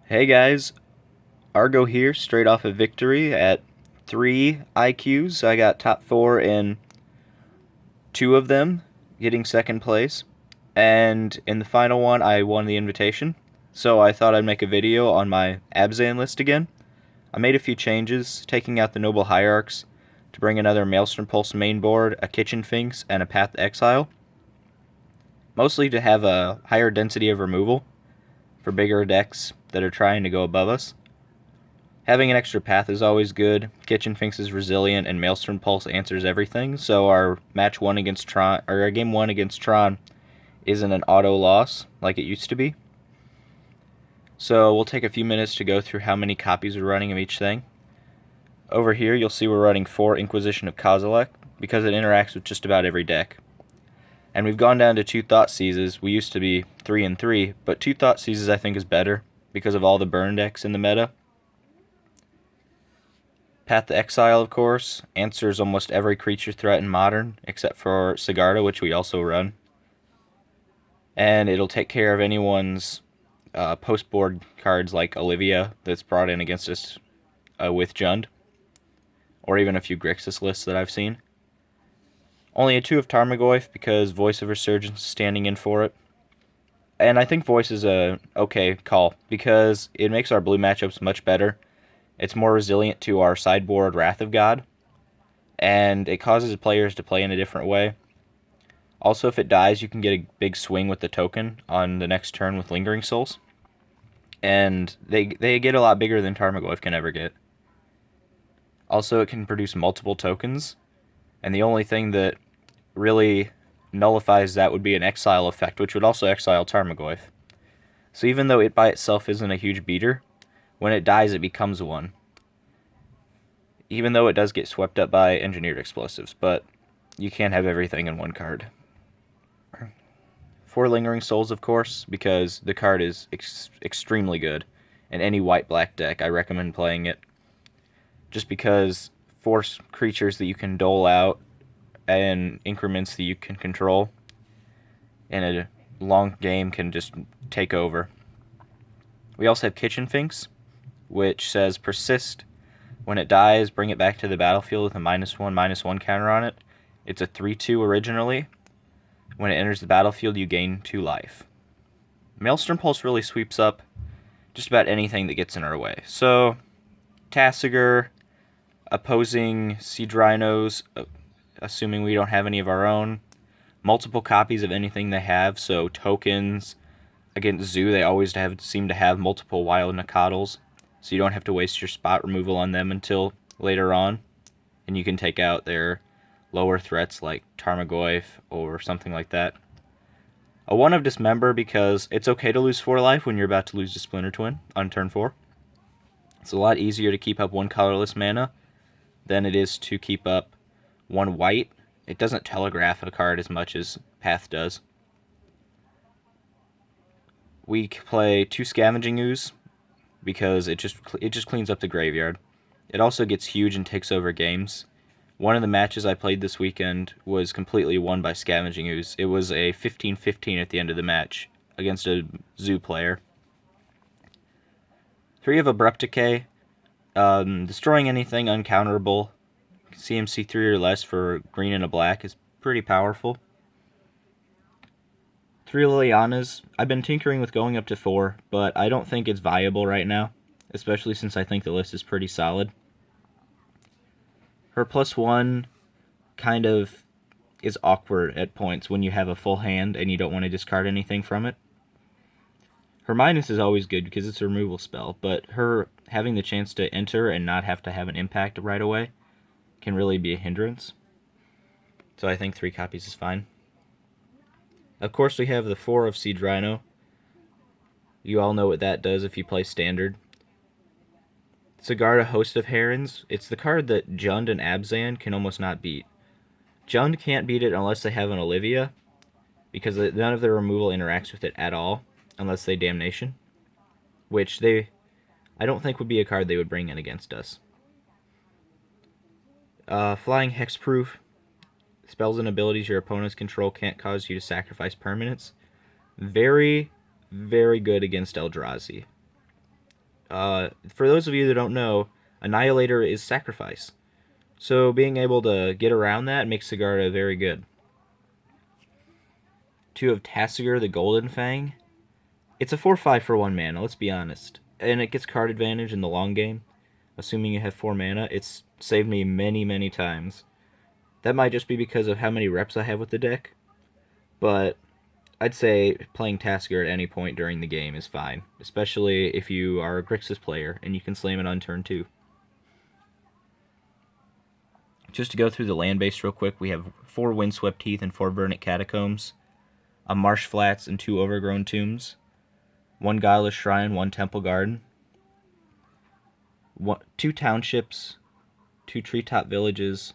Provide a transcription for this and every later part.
Hey guys, Argo here, straight off a victory at 3 IQs. I got top 4 in 2 of them, getting second place. And in the final one, I won the invitation. So I thought I'd make a video on my Abzan list again. I made a few changes, taking out the Noble Hierarchs to bring another Maelstrom Pulse mainboard, a Kitchen Finks, and a Path to Exile. Mostly to have a higher density of removal for bigger decks that are trying to go above us. Having an extra path is always good. Kitchen Finks is resilient, and Maelstrom Pulse answers everything. So our match 1 against Tron, or our game 1 against Tron, isn't an auto loss like it used to be. So we'll take a few minutes to go through how many copies we're running of each thing. Over here, you'll see we're running 4 Inquisition of Kozilek because it interacts with just about every deck. And we've gone down to 2 Thoughtseizes. We used to be 3 and 3, but 2 Thoughtseizes I think is better because of all the burn decks in the meta. Path to Exile, of course, answers almost every creature threat in Modern, except for Sigarda, which we also run. And it'll take care of anyone's post-board cards like Olivia that's brought in against us with Jund, or even a few Grixis lists that I've seen. Only a 2 of Tarmogoyf because Voice of Resurgence is standing in for it. And I think Voice is a okay call because it makes our blue matchups much better. It's more resilient to our sideboard Wrath of God, and it causes players to play in a different way. Also, if it dies, you can get a big swing with the token on the next turn with Lingering Souls, and they get a lot bigger than Tarmogoyf can ever get. Also, it can produce multiple tokens, and the only thing that really nullifies that would be an exile effect, which would also exile Tarmogoyf. So even though it by itself isn't a huge beater, when it dies, it becomes one. Even though it does get swept up by engineered explosives, but you can't have everything in one card. 4 Lingering Souls, of course, because the card is extremely good. In any white-black deck, I recommend playing it. Just because 4 creatures that you can dole out in increments that you can control in a long game can just take over. We also have Kitchen Finks, which says persist. When it dies, bring it back to the battlefield with a -1/-1 counter on it. It's a 3/2 originally. When it enters the battlefield, you gain 2 life. Maelstrom Pulse really sweeps up just about anything that gets in our way. So, Tasigur, opposing Siege Rhinos, assuming we don't have any of our own. Multiple copies of anything they have, so tokens. Against Zoo, they always seem to have multiple Wild Nacatls, so you don't have to waste your spot removal on them until later on, and you can take out their lower threats like Tarmogoyf or something like that. A 1 of Dismember because it's okay to lose 4 life when you're about to lose to Splinter Twin on turn 4. It's a lot easier to keep up 1 colorless mana than it is to keep up 1 white. It doesn't telegraph a card as much as Path does. We play 2 Scavenging Ooze because it just cleans up the graveyard. It also gets huge and takes over games. One of the matches I played this weekend was completely won by Scavenging Ooze. It was a 15-15 at the end of the match against a Zoo player. 3 of Abrupt Decay. Destroying anything uncounterable, CMC 3 or less for green and a black is pretty powerful. 3 Lilianas. I've been tinkering with going up to 4, but I don't think it's viable right now, especially since I think the list is pretty solid. Her +1 kind of is awkward at points when you have a full hand and you don't want to discard anything from it. Her minus is always good because it's a removal spell, but her having the chance to enter and not have to have an impact right away can really be a hindrance. So I think 3 copies is fine. Of course, we have the 4 of Siege Rhino. You all know what that does if you play Standard. Sigarda, Host of Herons. It's the card that Jund and Abzan can almost not beat. Jund can't beat it unless they have an Olivia, because none of their removal interacts with it at all, unless they Damnation, which I don't think would be a card they would bring in against us. Flying Hexproof. Spells and abilities your opponents control can't cause you to sacrifice permanents. Very, very good against Eldrazi. For those of you that don't know, Annihilator is sacrifice. So being able to get around that makes Sigarda very good. 2 of Tasigur the Golden Fang. It's a 4/5 for 1 mana, let's be honest. And it gets card advantage in the long game. Assuming you have 4 mana, it's saved me many, many times. That might just be because of how many reps I have with the deck. But I'd say playing Tasigur at any point during the game is fine. Especially if you are a Grixis player and you can slam it on turn 2. Just to go through the land base real quick, we have 4 Windswept Heath and 4 Verdant Catacombs, a Marsh Flats and 2 Overgrown Tombs, 1 Guileless Shrine, 1 Temple Garden, 2 Townships, 2 Treetop Villages,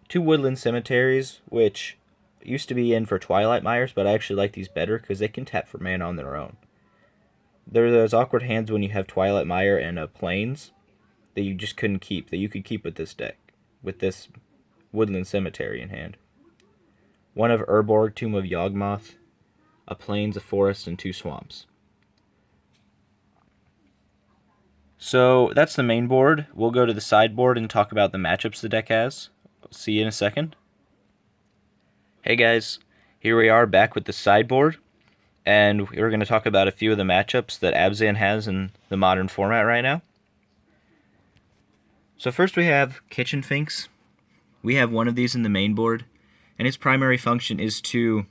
2 Woodland Cemeteries, which used to be in for Twilight Mires, but I actually like these better because they can tap for mana on their own. There are those awkward hands when you have Twilight Mire and Plains that you just couldn't keep, that you could keep with this deck, with this Woodland Cemetery in hand. 1 of Urborg, Tomb of Yawgmoth, a Plains, a Forest, and 2 Swamps. So that's the main board. We'll go to the sideboard and talk about the matchups the deck has. See you in a second. Hey guys, here we are back with the sideboard, and we're going to talk about a few of the matchups that Abzan has in the modern format right now. So first we have Kitchen Finks. We have 1 of these in the main board, and its primary function is to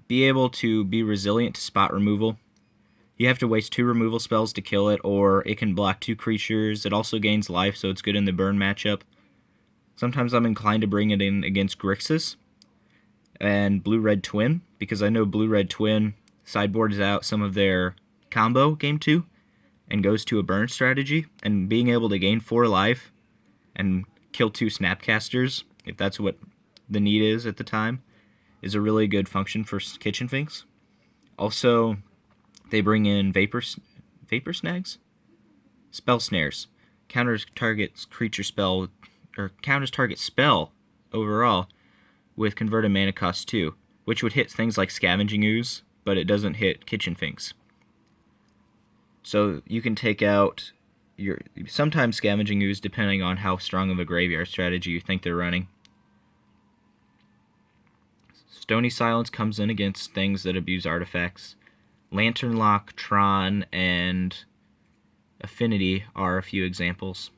be able to be resilient to spot removal. You have to waste 2 removal spells to kill it, or it can block 2 creatures. It also gains life, so it's good in the burn matchup. Sometimes I'm inclined to bring it in against Grixis and Blue-Red Twin, because I know Blue-Red Twin sideboards out some of their combo game 2 and goes to a burn strategy, and being able to gain 4 life and kill 2 Snapcasters, if that's what the need is at the time, is a really good function for Kitchen Finks. Also, they bring in Vapor Snags? Spell Snares. Counters target's creature spell, or counters target spell overall with converted mana cost 2, which would hit things like Scavenging Ooze, but it doesn't hit Kitchen Finks. So you can take out your sometimes Scavenging Ooze depending on how strong of a graveyard strategy you think they're running. Stony Silence comes in against things that abuse artifacts. Lantern Lock, Tron, and Affinity are a few examples.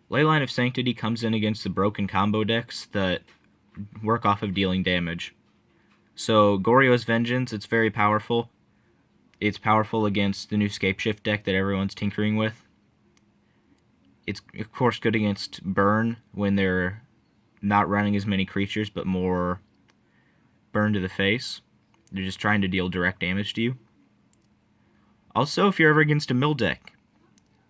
Leyline of Sanctity comes in against the broken combo decks that work off of dealing damage. So Goryo's Vengeance, it's very powerful. It's powerful against the new Scapeshift deck that everyone's tinkering with. It's, of course, good against Burn when they're not running as many creatures, but more burn to the face. They're just trying to deal direct damage to you. Also, if you're ever against a mill deck,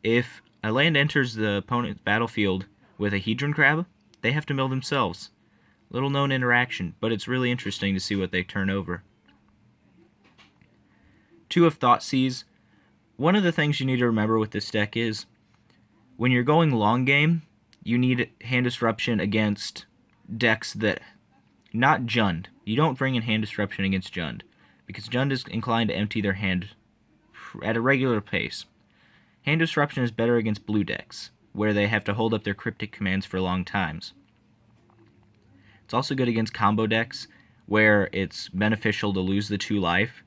if a land enters the opponent's battlefield with a Hedron Crab, they have to mill themselves. Little known interaction, but it's really interesting to see what they turn over. 2 of Thoughtseize. One of the things you need to remember with this deck is, when you're going long game, you need hand disruption against decks that, not Jund. You don't bring in hand disruption against Jund, because Jund is inclined to empty their hand at a regular pace. Hand disruption is better against blue decks, where they have to hold up their cryptic commands for long times. It's also good against combo decks, where it's beneficial to lose the 2 life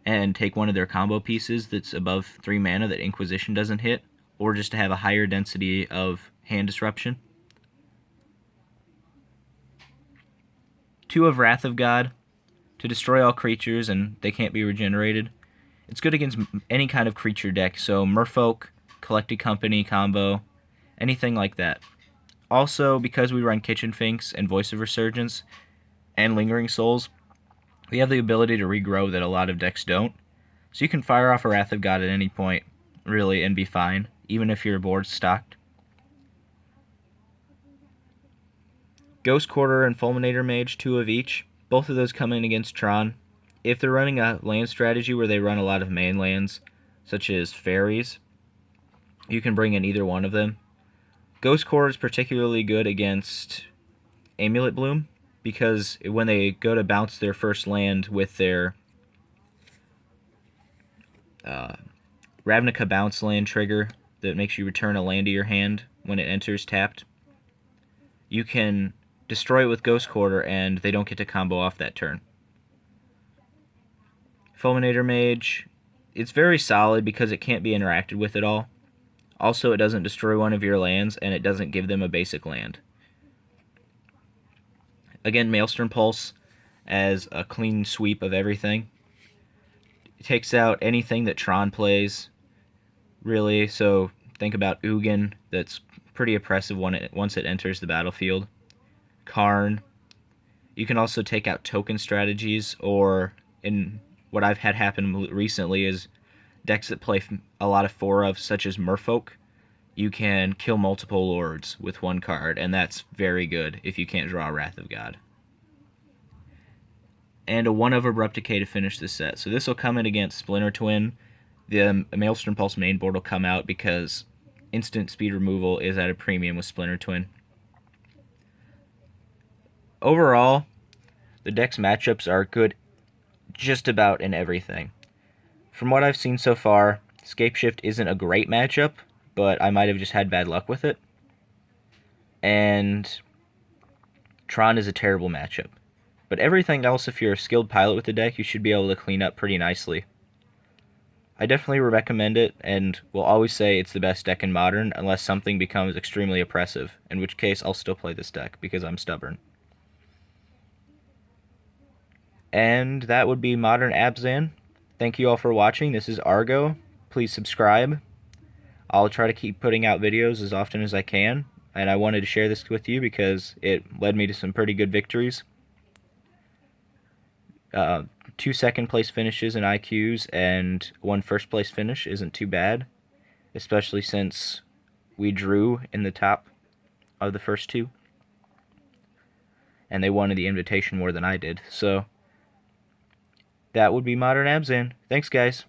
and take one of their combo pieces that's above 3 mana that Inquisition doesn't hit, or just to have a higher density of hand disruption. 2 of Wrath of God, to destroy all creatures and they can't be regenerated. It's good against any kind of creature deck, so Merfolk, Collected Company combo, anything like that. Also, because we run Kitchen Finks and Voice of Resurgence and Lingering Souls, we have the ability to regrow that a lot of decks don't. So you can fire off a Wrath of God at any point, really, and be fine, even if your board's stocked. Ghost Quarter and Fulminator Mage, 2 of each. Both of those come in against Tron. If they're running a land strategy where they run a lot of main lands, such as fairies, you can bring in either one of them. Ghost Quarter is particularly good against Amulet Bloom, because when they go to bounce their first land with their Ravnica bounce land trigger that makes you return a land to your hand when it enters tapped. You can destroy it with Ghost Quarter, and they don't get to combo off that turn. Fulminator Mage, it's very solid because it can't be interacted with at all. Also, it doesn't destroy one of your lands, and it doesn't give them a basic land. Again, Maelstrom Pulse as a clean sweep of everything. It takes out anything that Tron plays, really, so think about Ugin, that's pretty oppressive once it enters the battlefield. Karn. You can also take out token strategies, or in what I've had happen recently is decks that play a lot of 4-of, such as Merfolk. You can kill multiple lords with one card, and that's very good if you can't draw Wrath of God. And a 1 of Abrupt Decay to finish this set. So this will come in against Splinter Twin. The Maelstrom Pulse main board will come out because instant speed removal is at a premium with Splinter Twin. Overall, the deck's matchups are good just about in everything. From what I've seen so far, Scapeshift isn't a great matchup, but I might have just had bad luck with it. And Tron is a terrible matchup. But everything else, if you're a skilled pilot with the deck, you should be able to clean up pretty nicely. I definitely recommend it, and will always say it's the best deck in Modern, unless something becomes extremely oppressive, in which case I'll still play this deck, because I'm stubborn. And that would be Modern Abzan. Thank you all for watching. This is Argo. Please subscribe. I'll try to keep putting out videos as often as I can, and I wanted to share this with you because it led me to some pretty good victories. 2 second-place finishes in IQs and 1 first-place finish isn't too bad, especially since we drew in the top of the first 2. And they won the invitation more than I did, so that would be Modern Abzan. Thanks, guys.